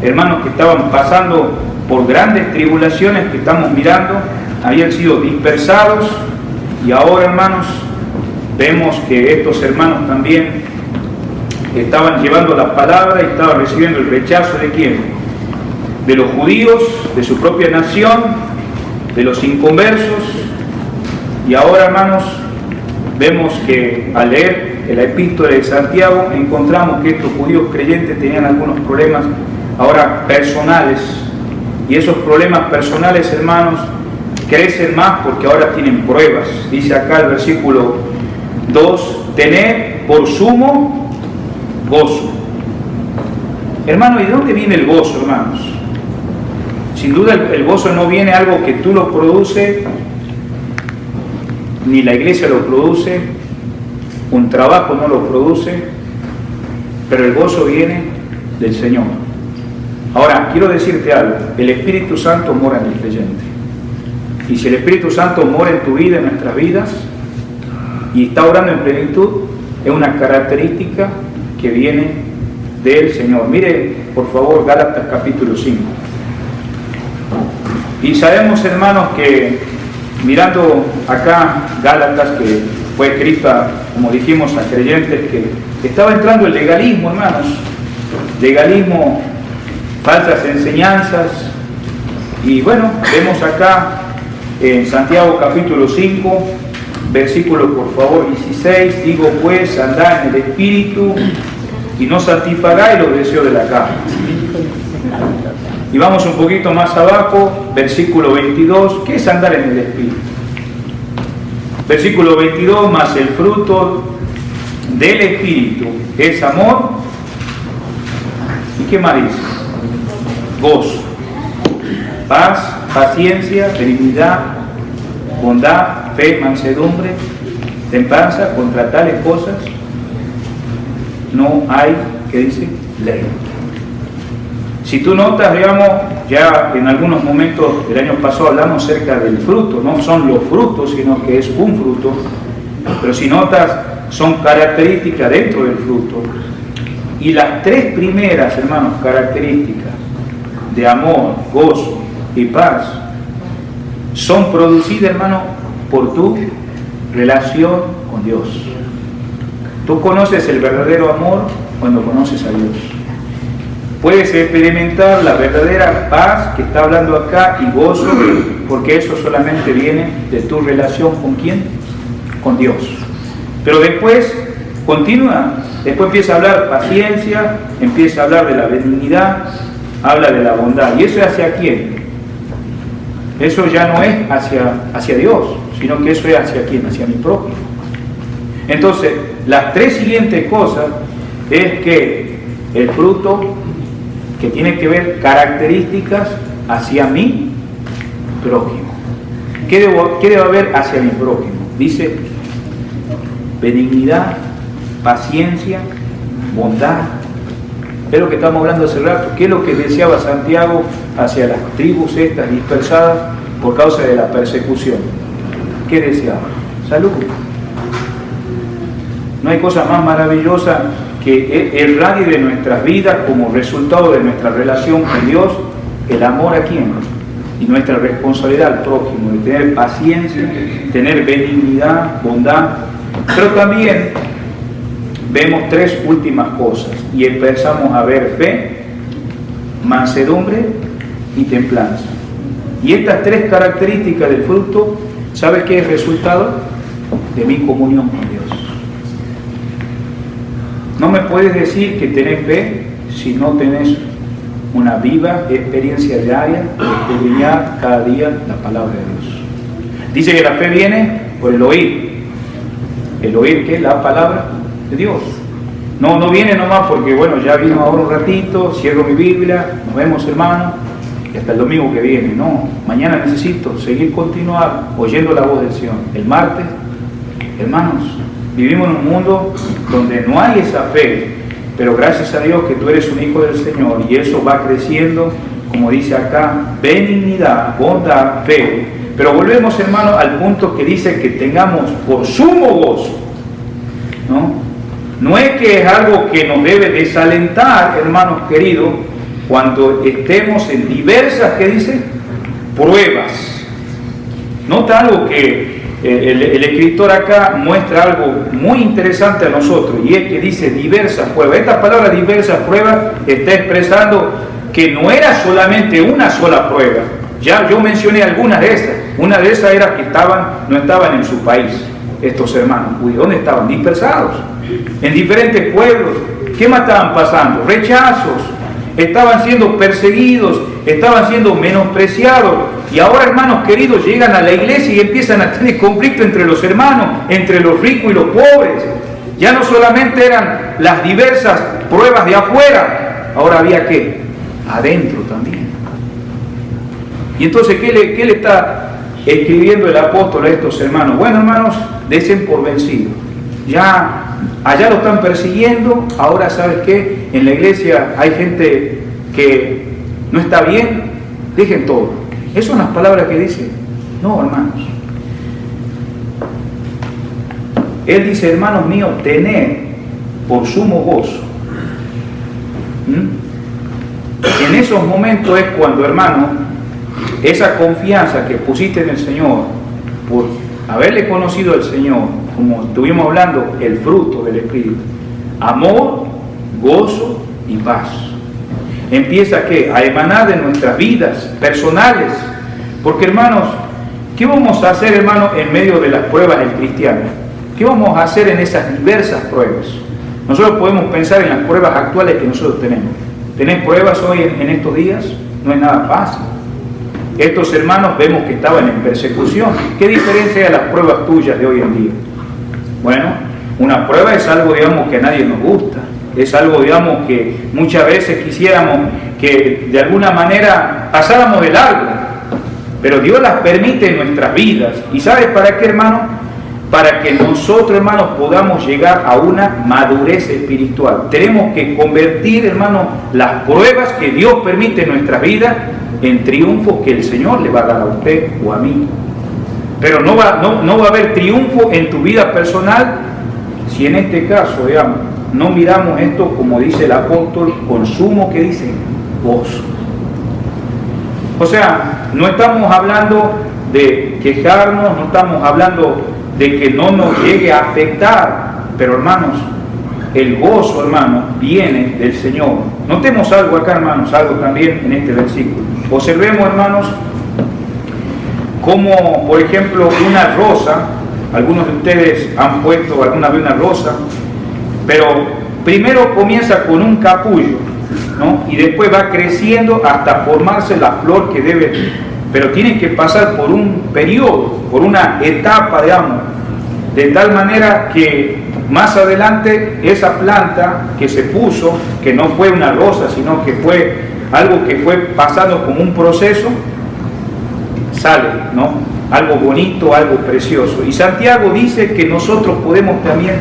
hermanos que estaban pasando por grandes tribulaciones que estamos mirando, habían sido dispersados, y ahora, hermanos, vemos que estos hermanos también estaban llevando la palabra y estaban recibiendo el rechazo ¿de quién? De los judíos, de su propia nación, de los inconversos. Y ahora, hermanos, vemos que al leer la epístola de Santiago encontramos que estos judíos creyentes tenían algunos problemas ahora personales, y esos problemas personales, hermanos, crecen más porque ahora tienen pruebas. Dice acá el versículo 2: tened por sumo gozo. Hermano, ¿y de dónde viene el gozo, hermanos? Sin duda el gozo no viene algo que tú lo produces ni la iglesia lo produce, un trabajo no lo produce, pero el gozo viene del Señor. Ahora, quiero decirte algo, el Espíritu Santo mora en el creyente. Y si el Espíritu Santo mora en tu vida, en nuestras vidas, y está orando en plenitud, es una característica que viene del Señor. Mire, por favor, Gálatas capítulo 5. Y sabemos, hermanos, que mirando acá Gálatas, que fue escrita, como dijimos, a creyentes, que estaba entrando el legalismo, hermanos. Legalismo, falsas enseñanzas. Y bueno, vemos acá en Santiago capítulo 5, versículo por favor 16, digo pues, andad en el Espíritu y no satisfagáis los deseos de la carne. Y vamos un poquito más abajo, versículo 22, ¿qué es andar en el Espíritu? Versículo 22, más el fruto del Espíritu es amor. ¿Y qué más dice? Gozo, paz, paciencia, benignidad, bondad, fe, mansedumbre, templanza. Contra tales cosas no hay, ¿qué dice? Ley. Si tú notas, digamos, ya en algunos momentos del año pasado hablamos acerca del fruto, no son los frutos, sino que es un fruto, pero si notas, son características dentro del fruto. Y las tres primeras, hermanos, características de amor, gozo y paz son producidas, hermano, por tu relación con Dios. Tú conoces el verdadero amor cuando conoces a Dios. Puedes experimentar la verdadera paz que está hablando acá y gozo, porque eso solamente viene de tu relación con ¿quién? Con Dios. Pero después continúa, después empieza a hablar paciencia, empieza a hablar de la benignidad, habla de la bondad. ¿Y eso es hacia quién? Eso ya no es hacia Dios, sino que eso es hacia quién, hacia mi prójimo. Entonces, las tres siguientes cosas es que el fruto que tiene que ver características hacia mi prójimo. ¿Qué debo haber hacia mi prójimo? Dice benignidad, paciencia, bondad. Es lo que estamos hablando hace rato. ¿Qué es lo que deseaba Santiago hacia las tribus estas dispersadas por causa de la persecución? ¿Qué deseaba? Salud. No hay cosa más maravillosa que el radio de nuestras vidas como resultado de nuestra relación con Dios, el amor a quién y nuestra responsabilidad al prójimo, de tener paciencia, tener benignidad, bondad, pero también vemos tres últimas cosas y empezamos a ver fe, mansedumbre y templanza. Y estas tres características del fruto, ¿sabes qué es resultado? De mi comunión con Dios. No me puedes decir que tenés fe si no tenés una viva experiencia diaria de escudriñar cada día la palabra de Dios. Dice que la fe viene por el oír. ¿El oír qué? La palabra de Dios. No viene nomás porque, bueno, ya vino ahora un ratito, cierro mi Biblia, nos vemos, hermanos, y hasta el domingo que viene. No, mañana necesito seguir continuar oyendo la voz del Señor. El martes, hermanos, vivimos en un mundo donde no hay esa fe, pero gracias a Dios que tú eres un hijo del Señor y eso va creciendo, como dice acá, benignidad, bondad, fe. Pero volvemos, hermano, al punto que dice que tengamos por sumo gozo, ¿no? No es que es algo que nos debe desalentar, hermanos queridos, cuando estemos en diversas, ¿qué dice? Pruebas. Nota algo que el escritor acá muestra algo muy interesante a nosotros, y es que dice diversas pruebas. Esta palabra diversas pruebas está expresando que no era solamente una sola prueba. Ya yo mencioné algunas de esas. Una de esas era que no estaban en su país, estos hermanos. ¿Dónde estaban? Dispersados en diferentes pueblos. ¿Qué más estaban pasando? Rechazos, estaban siendo perseguidos, estaban siendo menospreciados. Y ahora, hermanos queridos, llegan a la iglesia y empiezan a tener conflicto entre los hermanos, entre los ricos y los pobres. Ya no solamente eran las diversas pruebas de afuera, ahora había ¿qué? Adentro también. Y entonces, ¿qué le está escribiendo el apóstol a estos hermanos: bueno, hermanos, desen por vencidos. Ya allá lo están persiguiendo, ahora ¿sabes qué? En la iglesia hay gente que no está bien, dejen todo. ¿Esas son las palabras que dice? No, hermanos. Él dice: hermanos míos, tened por sumo gozo. En esos momentos es cuando, hermano, esa confianza que pusiste en el Señor, por haberle conocido al Señor, como estuvimos hablando, el fruto del Espíritu, amor, gozo y paz, empieza ¿qué? A emanar de nuestras vidas personales. Porque, hermanos, ¿qué vamos a hacer, hermanos, en medio de las pruebas del cristiano? ¿Qué vamos a hacer en esas diversas pruebas? Nosotros podemos pensar en las pruebas actuales que nosotros tenemos. ¿Tenés pruebas hoy en estos días? No es nada fácil. Estos hermanos vemos que estaban en persecución. ¿Qué diferencia hay a las pruebas tuyas de hoy en día? Bueno, una prueba es algo, digamos, que a nadie nos gusta. Es algo, digamos, que muchas veces quisiéramos que de alguna manera pasáramos de largo. Pero Dios las permite en nuestras vidas. ¿Y sabes para qué, hermano? Para que nosotros, hermanos, podamos llegar a una madurez espiritual. Tenemos que convertir, hermanos, las pruebas que Dios permite en nuestras vidas en triunfos que el Señor le va a dar a usted o a mí. Pero no va a haber triunfo en tu vida personal si en este caso, digamos, no miramos esto, como dice el apóstol, con sumo, que dice, gozo. O sea, no estamos hablando de quejarnos, no estamos hablando de que no nos llegue a afectar, pero, hermanos, el gozo, hermanos, viene del Señor. Notemos algo acá, hermanos, algo también en este versículo. Observemos, hermanos, como, por ejemplo, una rosa. Algunos de ustedes han puesto alguna vez una rosa, pero primero comienza con un capullo, ¿no? Y después va creciendo hasta formarse la flor que debe, pero tiene que pasar por un periodo, por una etapa, digamos, de tal manera que más adelante esa planta que se puso, que no fue una rosa, sino que fue algo que fue pasando como un proceso, sale, ¿no? Algo bonito, algo precioso. Y Santiago dice que nosotros podemos también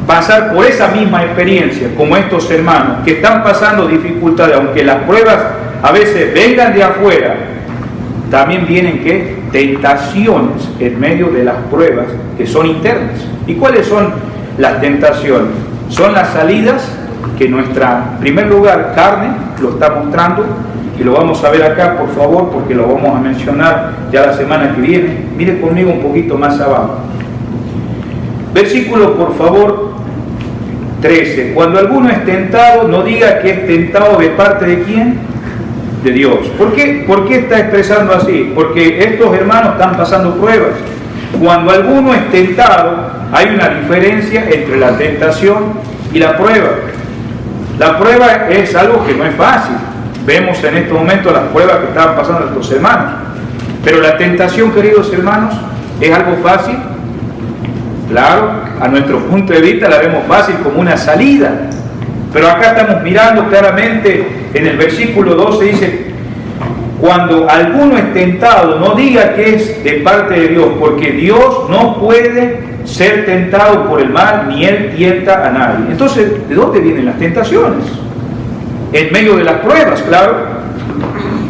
pasar por esa misma experiencia, como estos hermanos que están pasando dificultades, aunque las pruebas a veces vengan de afuera, también vienen ¿qué? Tentaciones en medio de las pruebas que son internas. ¿Y cuáles son las tentaciones? Son las salidas que nuestra, en primer lugar, carne lo está mostrando, y lo vamos a ver acá, por favor, porque lo vamos a mencionar ya la semana que viene. Mire conmigo un poquito más abajo. Versículo, por favor, 13. Cuando alguno es tentado, no diga que es tentado de parte de ¿quién? De Dios. ¿Por qué está expresando así? Porque estos hermanos están pasando pruebas. Cuando alguno es tentado, hay una diferencia entre la tentación y la prueba. La prueba es algo que no es fácil. Vemos en este momento las pruebas que estaban pasando estos hermanos. Pero la tentación, queridos hermanos, ¿es algo fácil? Claro, a nuestro punto de vista la vemos fácil como una salida. Pero acá estamos mirando claramente en el versículo 12, dice: cuando alguno es tentado, no diga que es de parte de Dios, porque Dios no puede ser tentado por el mal, ni Él tienta a nadie. Entonces, ¿de dónde vienen las tentaciones? En medio de las pruebas, claro.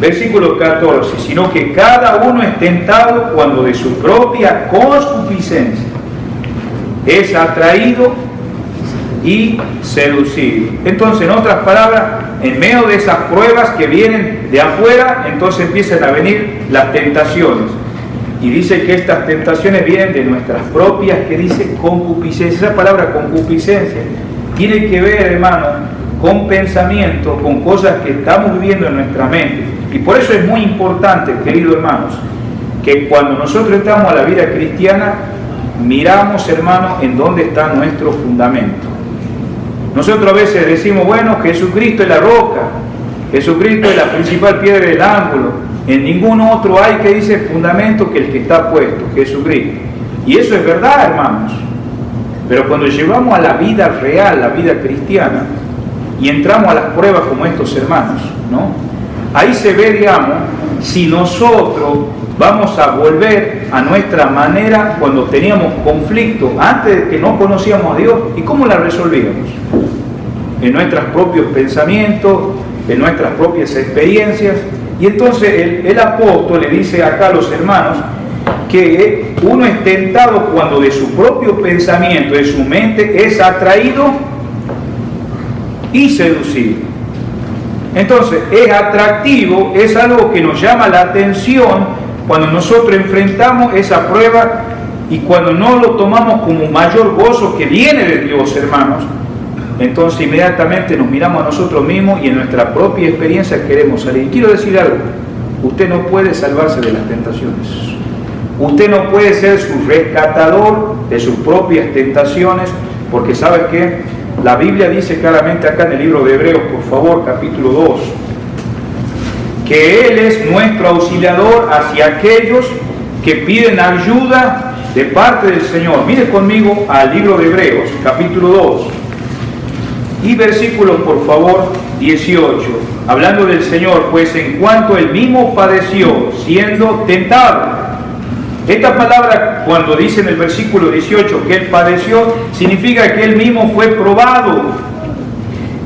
Versículo 14, sino que cada uno es tentado cuando de su propia concupiscencia es atraído y seducido. Entonces, en otras palabras, en medio de esas pruebas que vienen de afuera, entonces empiezan a venir las tentaciones. Y dice que estas tentaciones vienen de nuestras propias, que dice concupiscencia. Esa palabra concupiscencia tiene que ver, hermano, con pensamiento, con cosas que estamos viviendo en nuestra mente. Y por eso es muy importante, queridos hermanos, que cuando nosotros entramos a la vida cristiana, miramos, hermanos, en dónde está nuestro fundamento. Nosotros a veces decimos, bueno, Jesucristo es la roca, Jesucristo es la principal piedra del ángulo, en ningún otro hay, que dice, fundamento que el que está puesto, Jesucristo. Y eso es verdad, hermanos. Pero cuando llevamos a la vida real, la vida cristiana, y entramos a las pruebas como estos hermanos, ¿no? Ahí se ve, digamos, si nosotros vamos a volver a nuestra manera cuando teníamos conflicto, antes de que no conocíamos a Dios, y cómo la resolvíamos. En nuestros propios pensamientos, en nuestras propias experiencias. Y entonces el apóstol le dice acá a los hermanos que uno es tentado cuando de su propio pensamiento, de su mente, es atraído y seducido. Entonces es atractivo, es algo que nos llama la atención cuando nosotros enfrentamos esa prueba y cuando no lo tomamos como mayor gozo que viene de Dios, hermanos. Entonces inmediatamente nos miramos a nosotros mismos y en nuestra propia experiencia queremos salir. Y quiero decir algo, usted no puede salvarse de las tentaciones. Usted no puede ser su rescatador de sus propias tentaciones, porque ¿sabe qué? La Biblia dice claramente acá en el libro de Hebreos, por favor, capítulo 2, que Él es nuestro auxiliador hacia aquellos que piden ayuda de parte del Señor. Mire conmigo al libro de Hebreos, capítulo 2. Y versículo, por favor, 18, hablando del Señor, pues en cuanto Él mismo padeció siendo tentado. Esta palabra, cuando dice en el versículo 18 que Él padeció, significa que Él mismo fue probado.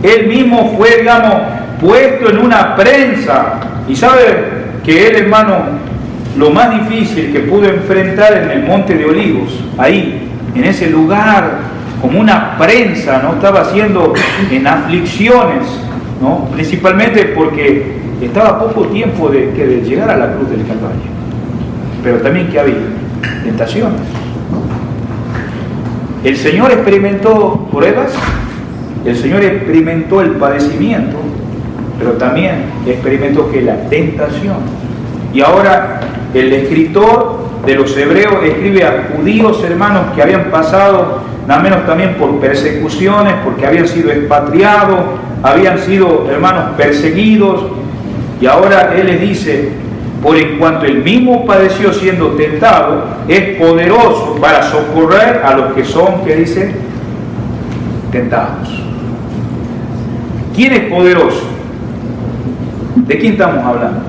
Él mismo fue, digamos, puesto en una prensa. Y sabe que Él, hermano, lo más difícil que pudo enfrentar en el Monte de Olivos, ahí, en ese lugar, como una prensa, ¿no? Estaba haciendo en aflicciones, ¿no? Principalmente porque estaba a poco tiempo de llegar a la cruz del Calvario. Pero también que había tentaciones. El Señor experimentó pruebas, el Señor experimentó el padecimiento, pero también experimentó que la tentación. Y ahora el escritor de los Hebreos escribe a judíos, hermanos, que habían pasado nada menos también por persecuciones, porque habían sido expatriados, habían sido, hermanos, perseguidos, y ahora Él les dice, por en cuanto Él mismo padeció siendo tentado, es poderoso para socorrer a los que son, ¿qué dice? Tentados. ¿Quién es poderoso? ¿De quién estamos hablando?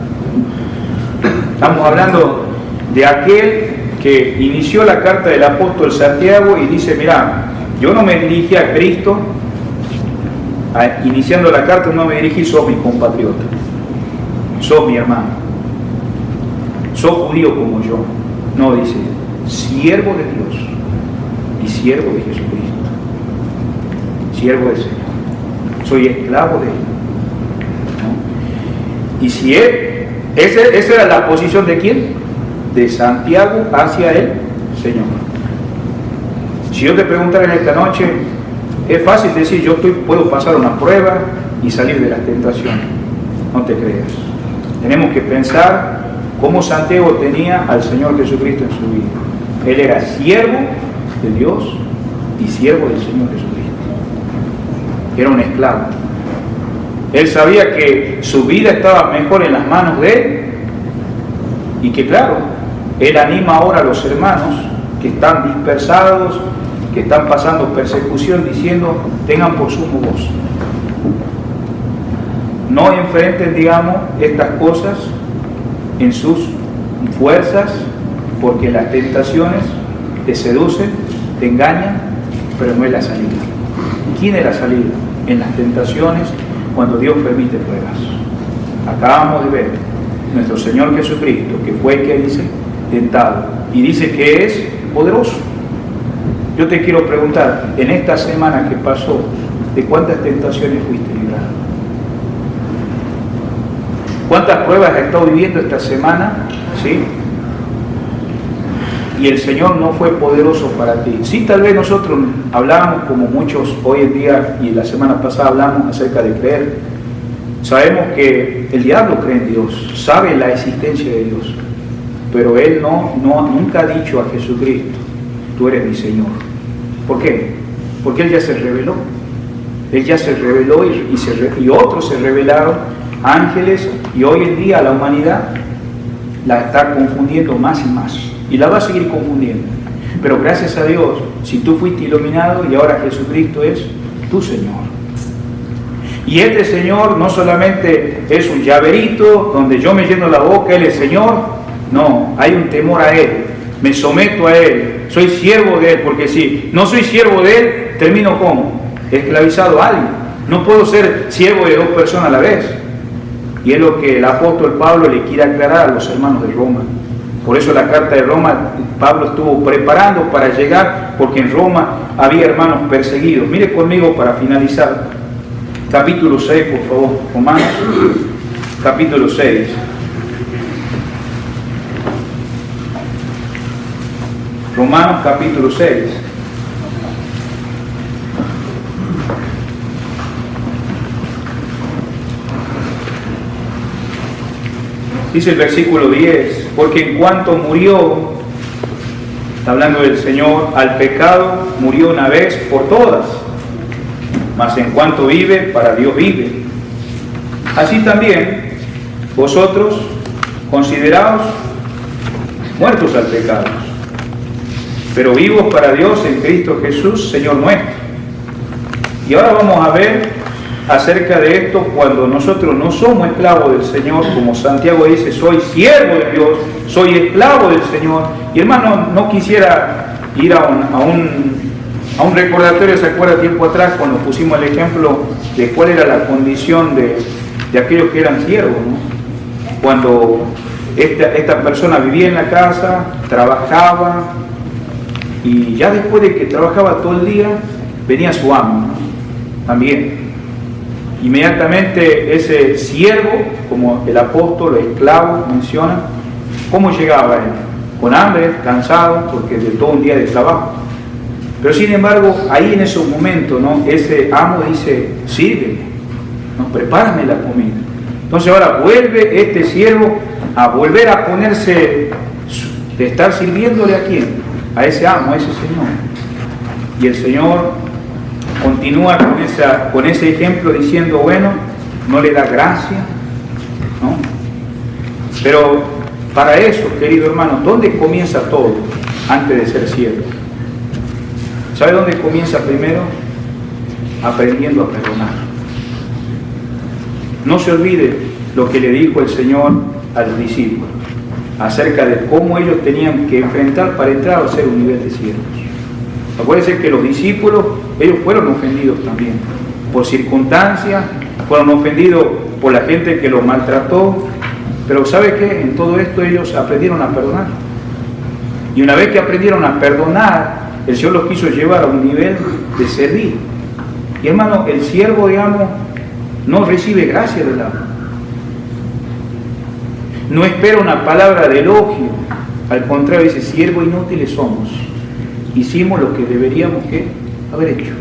Estamos hablando de aquel que inició la carta del apóstol Santiago y dice, mirá, yo no me dirigí a Cristo, iniciando la carta no me dirigí, sos mi compatriota, sos mi hermano, sos judío como yo. No, dice, siervo de Dios y siervo de Jesucristo, siervo del Señor, soy esclavo de Él, ¿no? Y si Él, esa era la posición de ¿quién? De Santiago hacia el Señor. Si yo te preguntara en esta noche, es fácil decir yo puedo pasar una prueba y salir de las tentaciones. No te creas. Tenemos que pensar cómo Santiago tenía al Señor Jesucristo en su vida. Él era siervo de Dios y siervo del Señor Jesucristo. Era un esclavo. Él sabía que su vida estaba mejor en las manos de Él y que, claro, Él anima ahora a los hermanos que están dispersados, que están pasando persecución, diciendo, tengan por sumo gozo. No enfrenten, digamos, estas cosas en sus fuerzas, porque las tentaciones te seducen, te engañan, pero no es la salida. ¿Quién es la salida? En las tentaciones, cuando Dios permite pruebas. Acabamos de ver nuestro Señor Jesucristo, que fue el que dice, tentado, y dice que es poderoso. Yo te quiero preguntar, en esta semana que pasó, ¿de cuántas tentaciones fuiste librado? ¿Cuántas pruebas has estado viviendo esta semana? ¿Sí? Y el Señor no fue poderoso para ti. Sí, tal vez nosotros hablamos, como muchos hoy en día y la semana pasada hablamos acerca de creer. Sabemos que el diablo cree en Dios, sabe la existencia de Dios, pero él nunca ha dicho a Jesucristo, tú eres mi Señor. ¿Por qué? Porque Él ya se reveló. Él ya se reveló y otros se revelaron, ángeles, y hoy en día la humanidad la está confundiendo más y más. Y la va a seguir confundiendo. Pero gracias a Dios, si tú fuiste iluminado y ahora Jesucristo es tu Señor. Y este Señor no solamente es un llaverito donde yo me lleno la boca, Él es Señor. No, hay un temor a Él. Me someto a Él. Soy siervo de Él, porque si no soy siervo de Él, termino como esclavizado a alguien. No puedo ser siervo de dos personas a la vez. Y es lo que el apóstol Pablo le quiere aclarar a los hermanos de Roma. Por eso la carta de Roma, Pablo estuvo preparando para llegar, porque en Roma había hermanos perseguidos. Mire conmigo para finalizar. Capítulo 6, por favor. Romanos, capítulo 6. Romanos, capítulo 6. Dice el versículo 10, porque en cuanto murió, está hablando del Señor, al pecado murió una vez por todas, mas en cuanto vive, para Dios vive. Así también, vosotros, consideraos muertos al pecado, pero vivos para Dios en Cristo Jesús, Señor nuestro. Y ahora vamos a ver acerca de esto cuando nosotros no somos esclavos del Señor, como Santiago dice, soy siervo de Dios, soy esclavo del Señor. Y hermano, no quisiera ir a un recordatorio. ¿Se acuerda tiempo atrás cuando pusimos el ejemplo de cuál era la condición de aquellos que eran siervos, ¿no? Cuando esta persona vivía en la casa, trabajaba, y ya después de que trabajaba todo el día, venía su amo, ¿no? También. Inmediatamente ese siervo, como el apóstol, el esclavo menciona, ¿cómo llegaba él? Con hambre, cansado, porque de todo un día de trabajo. Pero sin embargo, ahí en esos momentos, ¿no? Ese amo dice, sírveme, ¿no? Prepárame la comida. Entonces ahora vuelve este siervo a volver a ponerse, de estar sirviéndole a quién, a ese amo, a ese Señor. Y el Señor continúa con ese ejemplo diciendo, bueno, no le da gracia, ¿no? Pero para eso, querido hermano, ¿dónde comienza todo antes de ser siervo? ¿Sabe dónde comienza primero? Aprendiendo a perdonar. No se olvide lo que le dijo el Señor a los discípulos acerca de cómo ellos tenían que enfrentar para entrar a ser un nivel de siervos. Acuérdense que los discípulos, ellos fueron ofendidos también por circunstancias, fueron ofendidos por la gente que los maltrató, pero ¿sabe qué? En todo esto ellos aprendieron a perdonar. Y una vez que aprendieron a perdonar, el Señor los quiso llevar a un nivel de servir. Y hermano, el siervo, digamos, no recibe gracia del amo. No espera una palabra de elogio, al contrario dice, siervo inútiles somos. Hicimos lo que deberíamos haber hecho.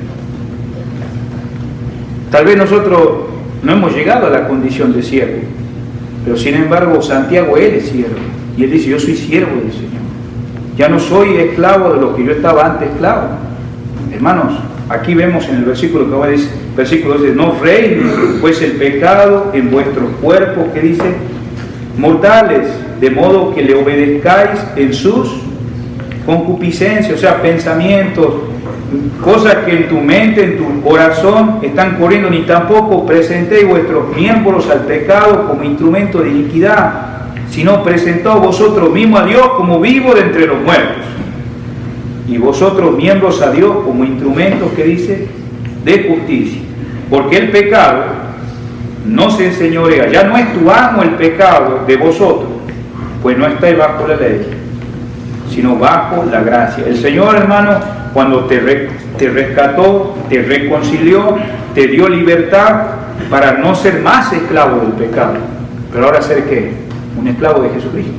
Tal vez nosotros no hemos llegado a la condición de siervo, pero sin embargo Santiago, él es siervo, y él dice, yo soy siervo del Señor. Ya no soy esclavo de lo que yo estaba antes esclavo. Hermanos, aquí vemos en el versículo que va a decir, versículo 12, no reine pues el pecado en vuestros cuerpos, que dice, mortales, de modo que le obedezcáis en sus concupiscencia, o sea, pensamientos, cosas que en tu mente, en tu corazón están corriendo, ni tampoco presentéis vuestros miembros al pecado como instrumento de iniquidad, sino presentad vosotros mismos a Dios como vivos de entre los muertos, y vosotros miembros a Dios como instrumentos, que dice, de justicia, porque el pecado no se enseñorea, ya no es tu amo el pecado de vosotros, pues no estáis bajo la ley, sino bajo la gracia. El Señor, hermano, cuando te rescató, te reconcilió, te dio libertad para no ser más esclavo del pecado, pero ahora ser ¿qué? Un esclavo de Jesucristo.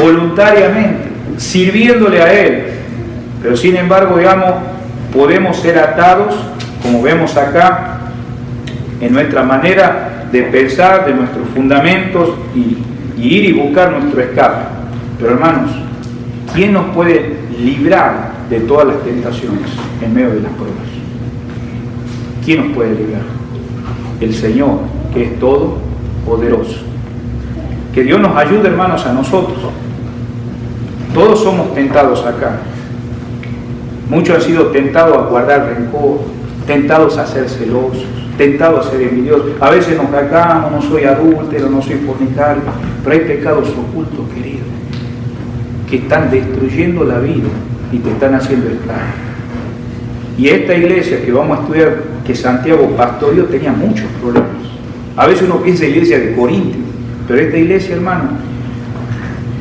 Voluntariamente, sirviéndole a Él. Pero sin embargo, digamos, podemos ser atados, como vemos acá, en nuestra manera de pensar, de nuestros fundamentos, y ir y buscar nuestro escape. Pero hermanos, ¿quién nos puede librar de todas las tentaciones en medio de las pruebas? ¿Quién nos puede librar? El Señor, que es todopoderoso. Que Dios nos ayude, hermanos, a nosotros. Todos somos tentados acá. Muchos han sido tentados a guardar rencor, tentados a ser celosos, tentado a ser envidioso. A veces nos cagamos, no soy adúltero, no soy fornicario, pero hay pecados ocultos, querido, que están destruyendo la vida y te están haciendo esclavo. Y esta iglesia que vamos a estudiar, que Santiago pastoreó, tenía muchos problemas. A veces uno piensa en la iglesia de Corintios, pero esta iglesia, hermano,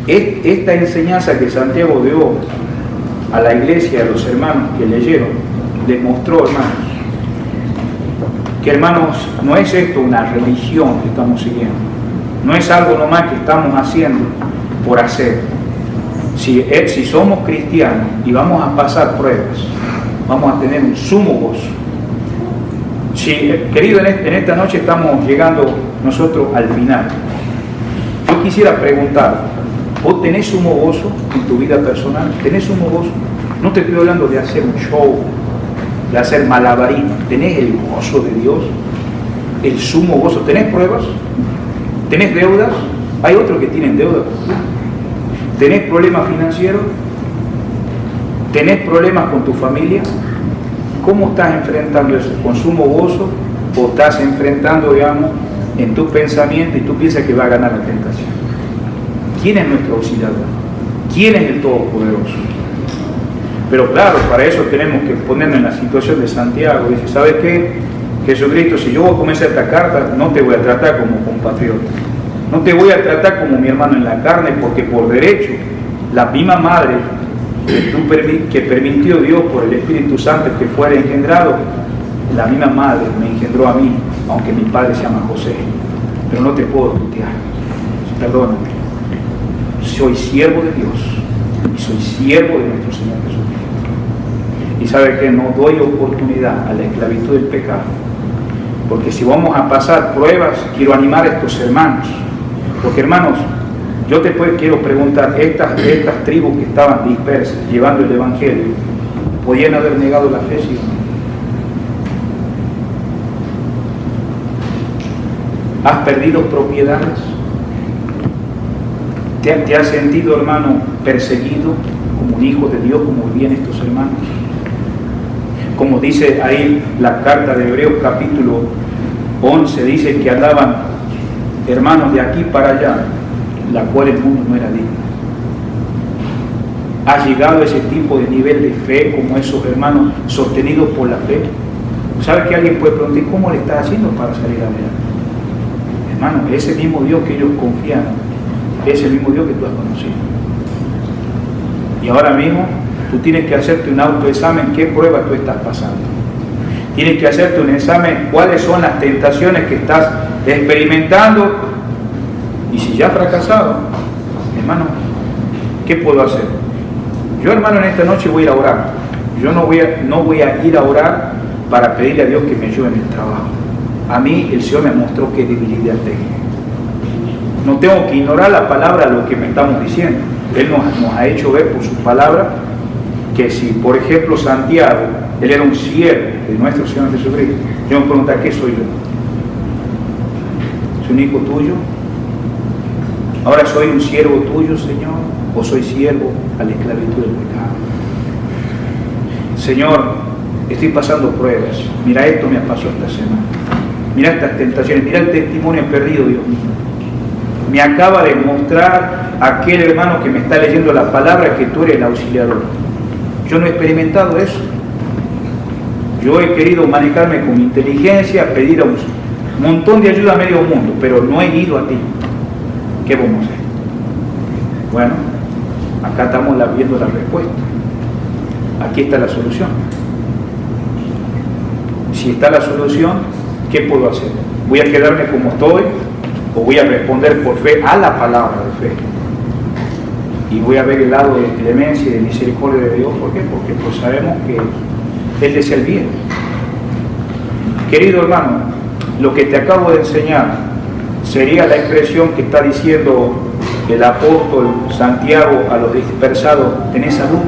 esta enseñanza que Santiago dio a la iglesia, a los hermanos que leyeron, demostró, hermanos, que, hermanos, no es esto una religión que estamos siguiendo, no es algo nomás que estamos haciendo por hacer. Si somos cristianos y vamos a pasar pruebas, vamos a tener un sumo gozo. Querido, en esta noche estamos llegando nosotros al final. Yo quisiera preguntar, ¿vos tenés sumo gozo en tu vida personal? ¿Tenés sumo gozo? No te estoy hablando de hacer un show, de hacer malabarismo. ¿Tenés el gozo de Dios? El sumo gozo. ¿Tenés pruebas? ¿Tenés deudas? Hay otros que tienen deudas. ¿Tenés problemas financieros? ¿Tenés problemas con tu familia? ¿Cómo estás enfrentando eso? ¿Con sumo gozo? ¿O estás enfrentando, digamos, en tu pensamiento y tú piensas que va a ganar la tentación? ¿Quién es nuestro auxiliador? ¿Quién es el Todopoderoso? Pero claro, para eso tenemos que ponernos en la situación de Santiago. Dice, ¿sabes qué? Jesucristo, si yo voy a comenzar esta carta, no te voy a tratar como compatriota. No te voy a tratar como mi hermano en la carne, porque por derecho, la misma madre que permitió Dios por el Espíritu Santo que fuera engendrado, la misma madre me engendró a mí, aunque mi padre se llama José. Pero no te puedo tutear. Perdóname. Soy siervo de Dios y soy siervo de nuestro Señor Jesucristo. Y sabe que no doy oportunidad a la esclavitud del pecado, porque si vamos a pasar pruebas, quiero animar a estos hermanos, porque, hermanos, yo quiero preguntar, estas tribus que estaban dispersas llevando el Evangelio, ¿podían haber negado la fe? ¿Sí? ¿Has perdido propiedades? ¿Te has sentido, hermano, perseguido como un hijo de Dios, como vivían estos hermanos? Como dice ahí la carta de Hebreos capítulo 11, dice que andaban hermanos de aquí para allá, la cual el mundo no era digno. ¿Ha llegado a ese tipo de nivel de fe como esos hermanos sostenidos por la fe? ¿Sabe que alguien puede preguntar cómo le estás haciendo para salir adelante? Hermano, ese mismo Dios que ellos confiaron es el mismo Dios que tú has conocido. Y ahora mismo tú tienes que hacerte un autoexamen, qué prueba tú estás pasando. Tienes que hacerte un examen, cuáles son las tentaciones que estás experimentando. Y si ya has fracasado, hermano, ¿qué puedo hacer? Yo, hermano, en esta noche voy a ir a orar. Yo no voy a ir a orar para pedirle a Dios que me ayude en el trabajo. A mí el Señor me mostró qué debilidad tengo. No tengo que ignorar la palabra, lo que me estamos diciendo. Él nos ha hecho ver por su palabra que si, por ejemplo, Santiago, él era un siervo de nuestro Señor Jesucristo, yo me pregunto, ¿qué soy yo? ¿Soy un hijo tuyo? ¿Ahora soy un siervo tuyo, Señor? ¿O soy siervo a la esclavitud del pecado? Señor, estoy pasando pruebas. Mira, esto me pasó esta semana. Mira estas tentaciones. Mira el testimonio perdido, Dios mío. Me acaba de mostrar aquel hermano que me está leyendo la palabra que tú eres el auxiliador. Yo no he experimentado eso. Yo he querido manejarme con mi inteligencia, pedir a un montón de ayuda a medio mundo, pero no he ido a ti. ¿Qué vamos a hacer? Bueno, acá estamos viendo la respuesta. Aquí está la solución. Si está la solución, ¿qué puedo hacer? ¿Voy a quedarme como estoy? ¿O voy a responder por fe a la palabra de fe? Y voy a ver el lado de clemencia y de misericordia de Dios. ¿Por qué? Porque pues sabemos que Él desea el bien. Querido hermano, lo que te acabo de enseñar sería la expresión que está diciendo el apóstol Santiago a los dispersados: ¿tenés salud?